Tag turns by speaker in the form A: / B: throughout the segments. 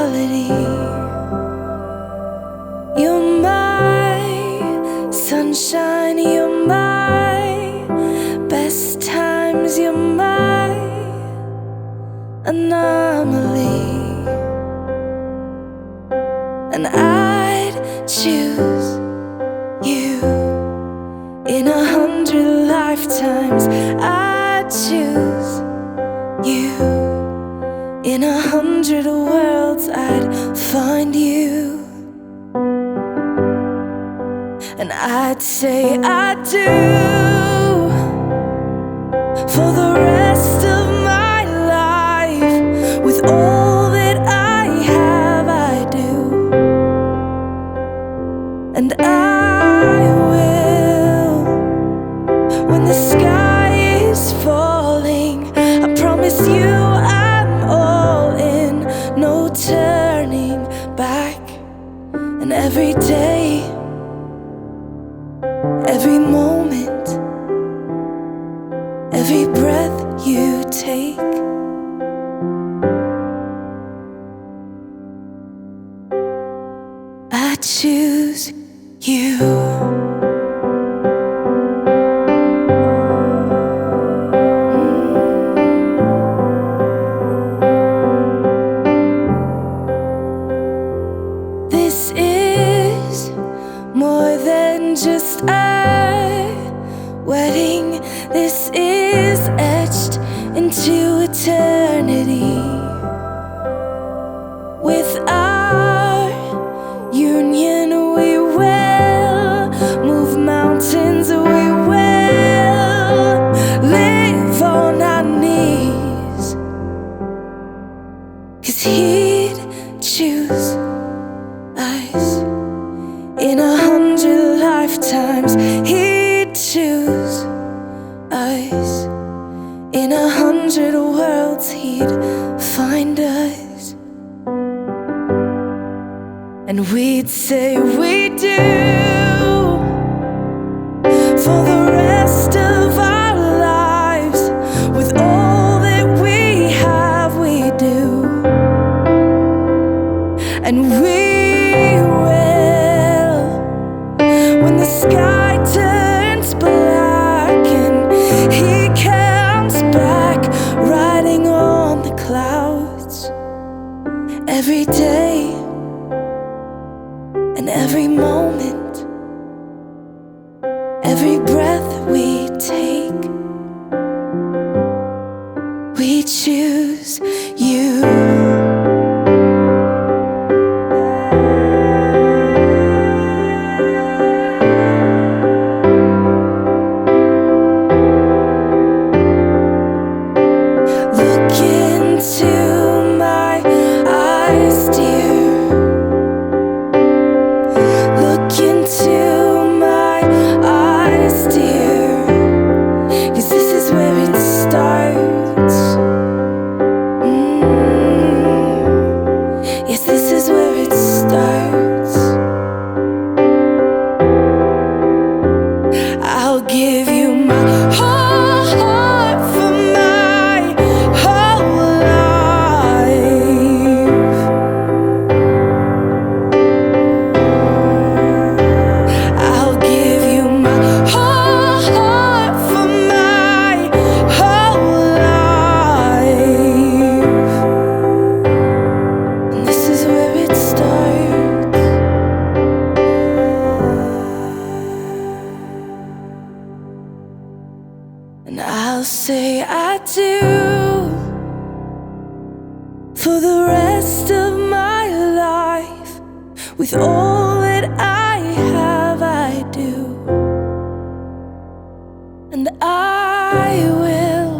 A: melody. You're my sunshine, you're my best times, you're my anomaly. And I'd choose you in 100 lifetimes. I'd choose you in 100 worlds. I'd find you, and I'd say I do for the rest of my life. With all that I have, I do. And I will, when the sky is falling, I promise you I'm all in, no turning back. And every day, every moment, every breath you take, I choose you. This is more than just a wedding. This is etched into eternity. With our union, we will move mountains. We will live on our knees, 'cause he'd choose us in 100 lifetimes. He'd choose us in 100 worlds. He'd find us, and we'd say we do for the rest of our lives. With all that we have, we do. And we will, when the sky turns black and he comes back riding on the clouds. Every day and every moment, every breath we take, we choose you. Look into my eyes, dear. Look into my eyes, dear. 'Cause this is where it starts. Yes, this is where it starts. I'll give you my whole heart for my whole life. I'll give you my whole heart for my whole life. And this is where it starts. And I'll say I do for the rest of my life. With all that I have, I do. And I will,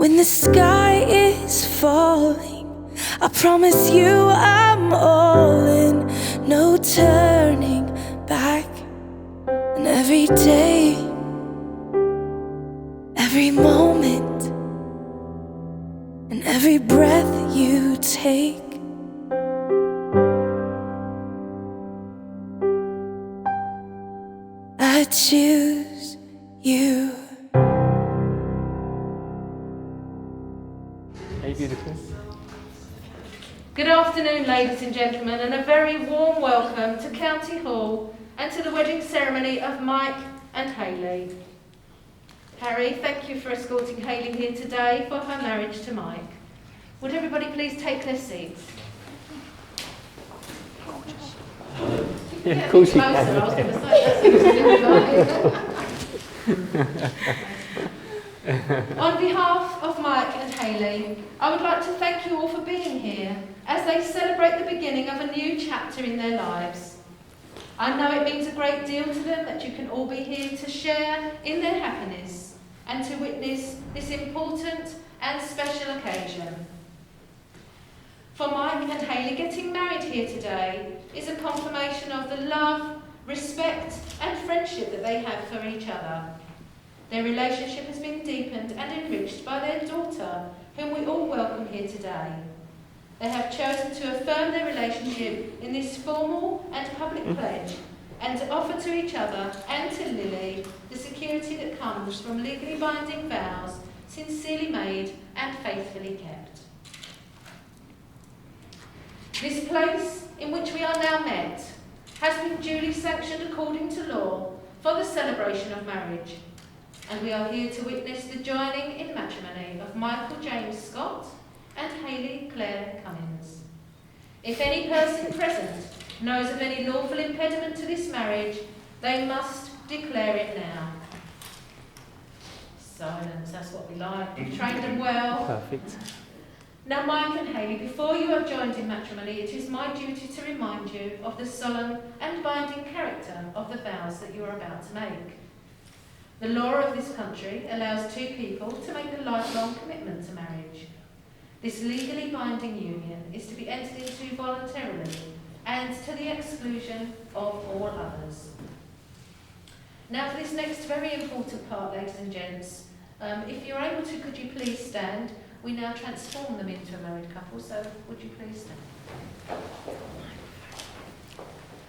A: when the sky is falling, I promise you I'm all in, no turning back. And every day, every moment, and every breath you take, I choose you.
B: Hey, beautiful. Good afternoon, ladies and gentlemen, and a very warm welcome to County Hall and to the wedding ceremony of Mike and Hayley. Harry, thank you for escorting Hayley here today for her marriage to Mike. Would everybody please take their seats?
C: Yeah, of course you can.
B: I was going to say, On behalf of Mike and Hayley, I would like to thank you all for being here as they celebrate the beginning of a new chapter in their lives. I know it means a great deal to them that you can all be here to share in their happiness and to witness this important and special occasion. For Mike and Hayley, getting married here today is a confirmation of the love, respect and friendship that they have for each other. Their relationship has been deepened and enriched by their daughter, whom we all welcome here today. They have chosen to affirm their relationship in this formal and public pledge and to offer to each other and to Lily the security that comes from legally binding vows sincerely made and faithfully kept. This place in which we are now met has been duly sanctioned according to law for the celebration of marriage, and we are here to witness the joining in matrimony of Michael James Scott and Hayley Claire Cummins. If any person present knows of any lawful impediment to this marriage, they must declare it now. Silence, that's what we like. We've trained them well.
C: Perfect.
B: Now, Mike and Hayley, before you are joined in matrimony, it is my duty to remind you of the solemn and binding character of the vows that you are about to make. The law of this country allows two people to make a lifelong commitment to marriage. This legally binding union is to be entered into voluntarily and to the exclusion of all others. Now, for this next very important part, ladies and gents, if you're able to, could you please stand? We now transform them into a married couple, so would you please stand?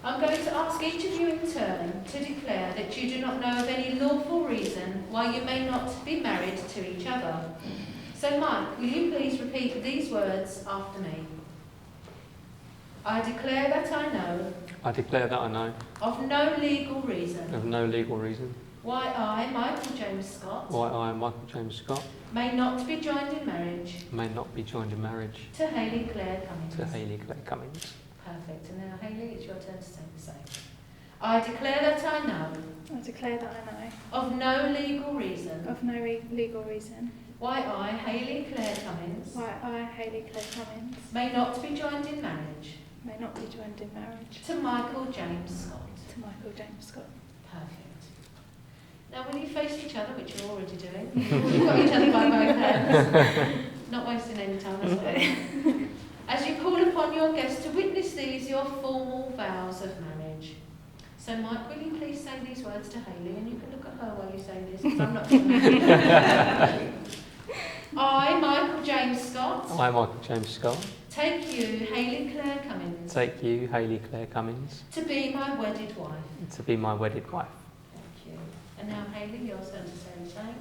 B: I'm going to ask each of you in turn to declare that you do not know of any lawful reason why you may not be married to each other. So, Mike, will you please repeat these words after me? I declare that I know.
C: I declare that I know.
B: Of no legal reason.
C: Of no legal reason.
B: Why I, Michael James Scott.
C: Why I, Michael James Scott.
B: May not be joined in marriage.
C: May not be joined in marriage.
B: To Hayley Claire Cummins.
C: To Hayley Claire Cummins.
B: Perfect. And now, Hayley, it's your turn to say the same. I declare that I know.
D: I declare that I know.
B: Of no legal reason.
D: Of no legal reason.
B: Why I, Hayley Claire Cummins.
D: Why I, Hayley Claire Cummins.
B: May not be joined in marriage.
D: May not be joined in marriage.
B: To Michael James Scott.
D: To Michael James Scott.
B: Perfect. Now, will you face each other, which you're already doing? You've got each other by both hands. Not wasting any time, that's all. As you call upon your guests to witness these, your formal vows of marriage. So, Mike, will you please say these words to Hayley, and you can look at her while you say this, because I'm not doing that. I, Michael James Scott.
C: I, Michael James Scott.
B: Take you, Hayley Claire Cummins.
C: Take you, Hayley Claire Cummins.
B: To be my wedded wife.
C: To be my wedded wife.
B: Thank you. And now, Hayley, your turn to say the same.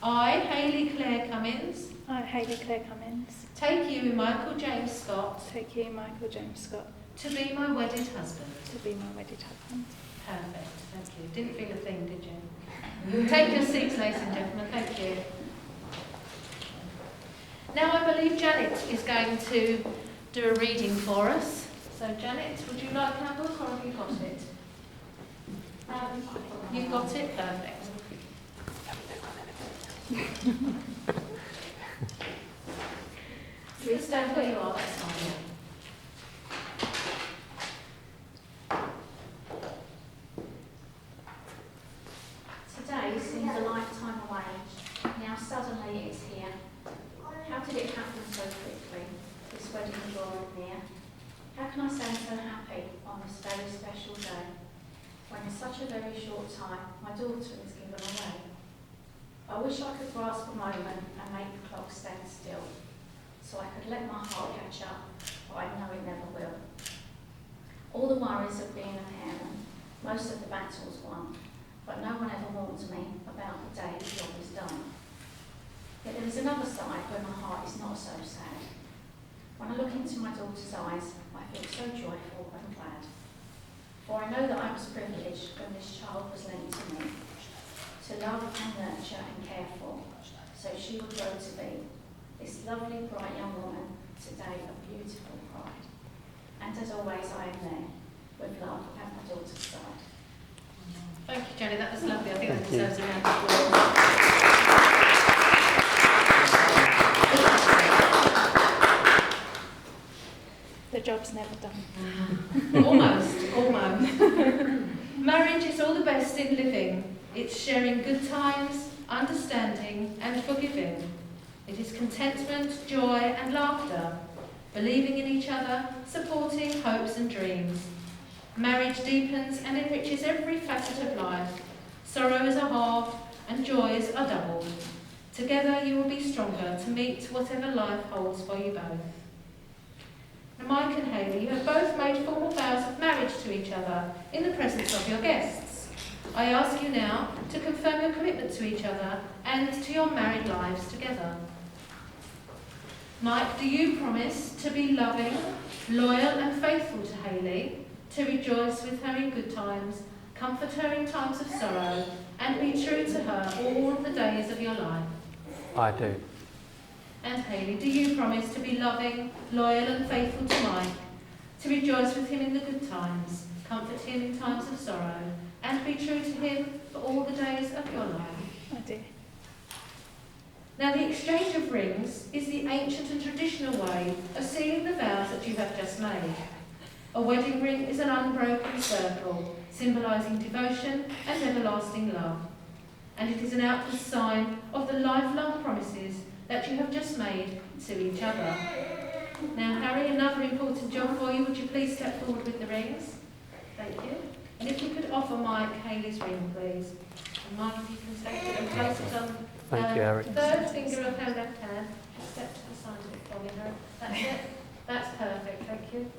B: I, Hayley Claire Cummins.
D: I, Hayley Claire Cummins.
B: Take you, Michael James Scott.
D: Take you, Michael James Scott.
B: To be my wedded husband.
D: To be my wedded husband.
B: Perfect, thank you. Didn't feel a thing, did you? Take your seats, ladies and gentlemen, thank you. Now I believe Janet is going to do a reading for us. So Janet, would you like our book or have you got it? You've got it? Perfect. Please stand where you are, that's fine.
E: Today seems a lifetime away. Now suddenly it's here. How did it happen so quickly? This wedding drawing near. How can I say I'm so happy on this very special day, when in such a very short time my daughter is given away? I wish I could grasp a moment and make the clock stand still, so I could let my heart catch up, but I know it never will. All the worries of being a parent, most of the battles won, but no one ever warned me about the day the job is done. Yet there is another side where my heart is not so sad. When I look into my daughter's eyes, I feel so joyful and glad. For I know that I was privileged when this child was lent to me, to love and nurture and care for, so she would grow to be this lovely, bright young woman, today a beautiful bride. And as always, I am there, with love at my daughter's side.
B: Thank you, Jenny. That was lovely. I think that
C: Thank you.
B: deserves a round of applause.
D: The job's never done.
B: Almost. Marriage is all the best in living. It's sharing good times, understanding and forgiving. It is contentment, joy and laughter, believing in each other, supporting hopes and dreams. Marriage deepens and enriches every facet of life. Sorrows are halved and joys are doubled. Together you will be stronger to meet whatever life holds for you both. Now, Mike and Hayley, you have both made formal vows of marriage to each other in the presence of your guests. I ask you now to confirm your commitment to each other and to your married lives together. Mike, do you promise to be loving, loyal and faithful to Hayley, to rejoice with her in good times, comfort her in times of sorrow, and be true to her all the days of your life?
C: I do.
B: And Hayley, do you promise to be loving, loyal and faithful to Mike, to rejoice with him in the good times, comfort him in times of sorrow, and be true to him for all the days of your life?
D: I do.
B: Now, the exchange of rings is the ancient and traditional way of sealing the vows that you have just made. A wedding ring is an unbroken circle, symbolising devotion and everlasting love. And it is an outward sign of the lifelong promises that you have just made to each other. Now, Harry, another important job for you. Would you please step forward with the rings? Thank you. And if you could offer Mike Hayley's ring, please. And Mike, if you can take it and place it on
C: Thank you, Harry.
B: third finger of her left hand. Just step to the side of it for me, Harry. That's it. That's perfect. Thank you.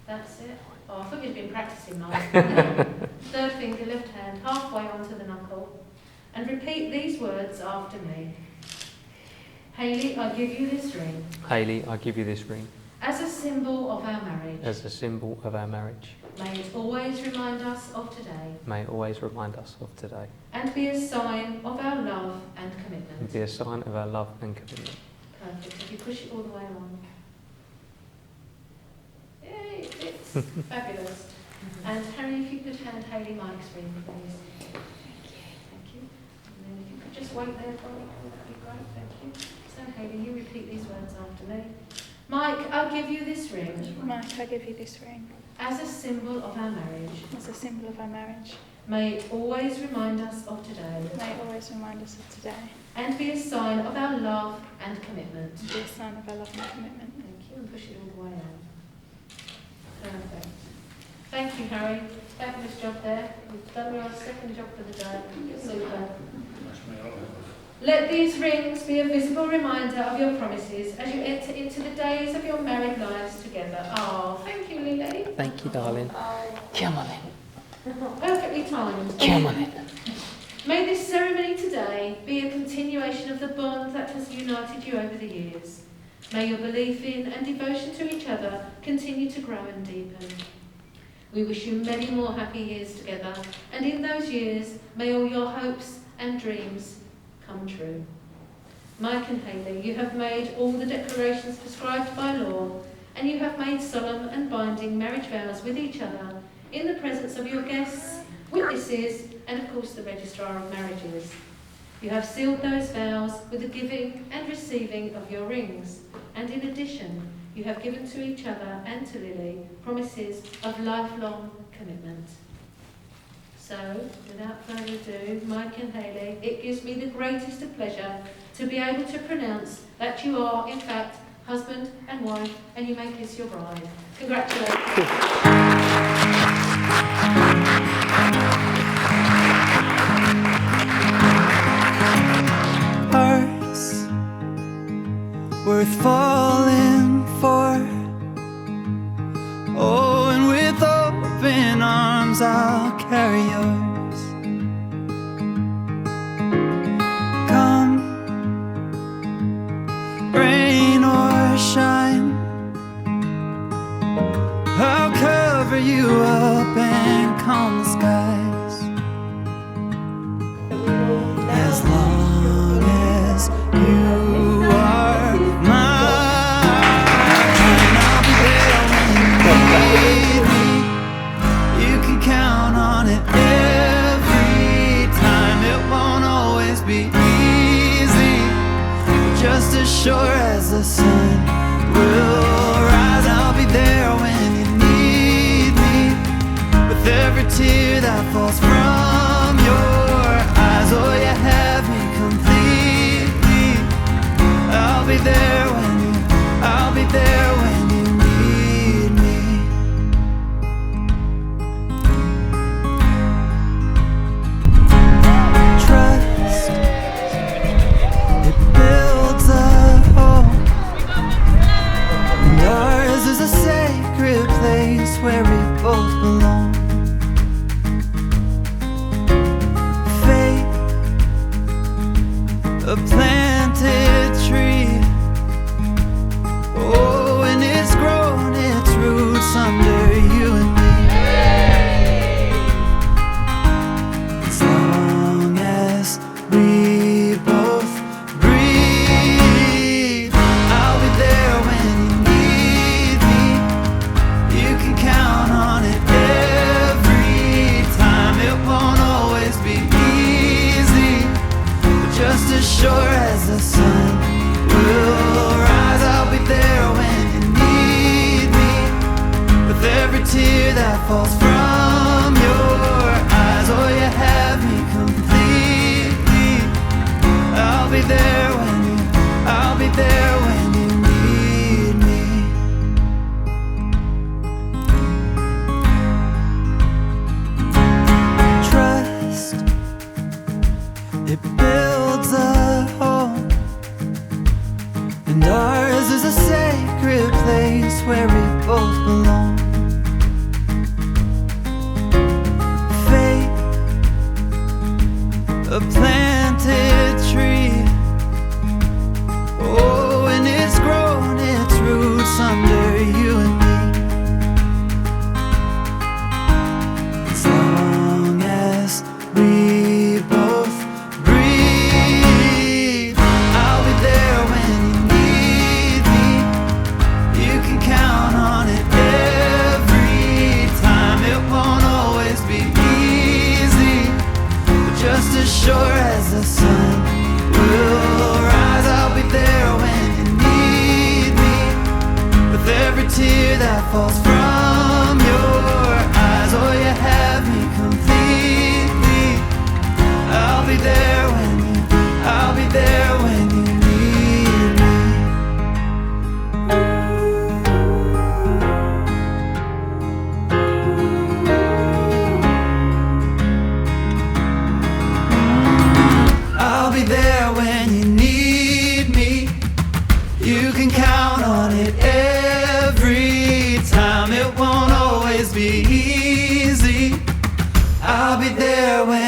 B: That's it. Oh, I thought you'd been practising, Mike. Third finger, left hand, halfway onto the knuckle. And repeat these words after me. Hayley, I give you this ring.
C: Hayley, I give you this ring
B: As a symbol of our marriage.
C: as a symbol of our marriage.
B: May it always remind us of today.
C: May it always remind us of today
B: And be a sign of our love and
C: and
B: commitment.
C: be a sign of our love and commitment.
B: Perfect. If you push it all the way along. Yay, it fits. Fabulous. And Harry, if you could hand Hayley Mike's ring, please. Thank you. And then if you could just wait there for me, that'd be great. Thank you. So Hayley, you repeat these words after me. Mike, I'll give you this ring
D: Mike, I give you this ring
B: as a symbol of our marriage.
D: as a symbol of our marriage.
B: May it always remind us of today
D: May it always remind us of today
B: and be a sign of our love and commitment.
D: and be a sign of our love and commitment.
B: Thank you, and push it all the way out. Perfect. Thank you, Harry. Fabulous job there. We've done our second job for the day. Super. Let these rings be a visible reminder of your promises as you enter into the days of your married lives together. Oh, thank you, Lily.
C: Thank you, darling. Come on in.
B: Perfectly timed.
C: Come on in.
B: May this ceremony today be a continuation of the bond that has united you over the years. May your belief in and devotion to each other continue to grow and deepen. We wish you many more happy years together, and in those years, may all your hopes and dreams come true. Mike and Hayley, you have made all the declarations prescribed by law, and you have made solemn and binding marriage vows with each other in the presence of your guests, witnesses, and of course the Registrar of Marriages. You have sealed those vows with the giving and receiving of your rings, and in addition, you have given to each other and to Lily promises of lifelong commitment. So, without further ado, Mike and Hayley, it gives me the greatest of pleasure to be able to pronounce that you are, in fact, husband and wife, and you may kiss your bride. Congratulations.
A: Hearts worth falling for. Oh, and with open arms I'll carry yours. Come, rain or shine,
F: cover you up and calm the skies. As long as you are mine, I'll be there when you need me. You can count on it every time. It won't always be easy, just as sure as the sun will rise. I'll be there when you need me, with every tear that falls from your eyes. Oh, you have me completely. I'll be there when I'll be there when you need me. Trust, it builds a home, and ours is a sacred place where we both belong. Faith, a planted tree. Oh, and it's grown its roots under you and me. As long as we both breathe, I'll be there when you need me. You can count on it every time. It won't always be easy, but just as sure as the sun will rise, I'll be there when you need me, with every tear that falls from your eyes. Oh, you have me completely. I'll be there when I'll be there when you need me. Trust, it builds a home, and ours is a sacred place where we both belong. Faith, a planted tree. Oh, and it's grown its roots under you and me. As long as we both breathe, I'll be there when you need me. You can count on it every time. It won't always be easy, but just as sure as the sun will rise, I'll be there when you need me, with every tear that falls from your eyes. Oh, you have me completely. I'll be there when I'll be there when you need me. I'll be there when you need me. You can count on it every time. It won't always be easy. I'll be there when